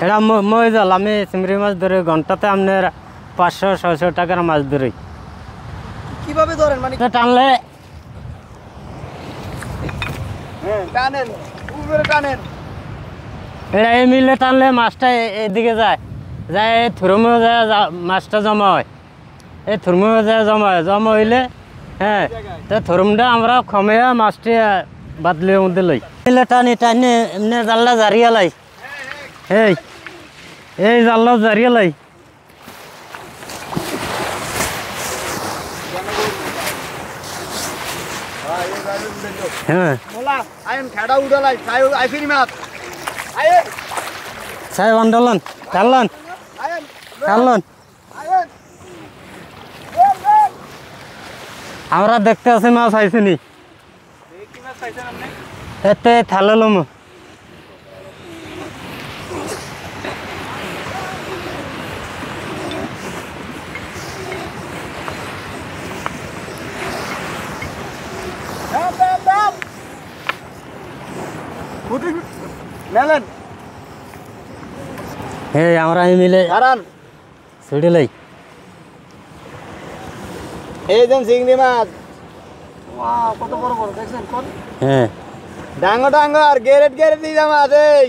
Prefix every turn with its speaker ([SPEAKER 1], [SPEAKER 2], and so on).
[SPEAKER 1] এটা মই জাল আমি চিংড়ি মাছ ধরে ঘন্টাতে আপনার 500-600 টাকার মাছ ধরি।
[SPEAKER 2] কিভাবে ধরেন মানে
[SPEAKER 1] টানলে
[SPEAKER 2] টানেন উপরে টানেন
[SPEAKER 1] এটা এই মিলে টানলে মাছটা এদিকে যায় যায় থুরমে যায় মাছটা জমা হয় এই থুরমে যায় জমা হইলে হ্যাঁ তো থুরমটা আমরা কমিয়ে মাছটি বাদলির মধ্যে লই মিলে টানি টানি এমনি জাল্লা জারিয়া লাই এই জাল্লা জারিয়া লাই হ্যাঁ
[SPEAKER 2] আইন খেড়া উড়ালাই আইফিনি মাছ আইন
[SPEAKER 1] সাই বান্ডালন কালন
[SPEAKER 2] আইন
[SPEAKER 1] কালন
[SPEAKER 2] আইন
[SPEAKER 1] আমরা দেখতে আছি মাছ আইসিনি
[SPEAKER 2] কি মাছ পাইছেন আপনি
[SPEAKER 1] এতে থাললম
[SPEAKER 2] মেলেন
[SPEAKER 1] এই আমরা মিলে
[SPEAKER 2] দাঁড়ান
[SPEAKER 1] ছুড়ে লাই
[SPEAKER 2] এই যে চিংড়ি মাছ কত বড় বড় দেখছেন কোন
[SPEAKER 1] হ্যাঁ
[SPEAKER 2] ডাঙ্গর ডাঙ্গর গেরেট দিয়ে মাছ এই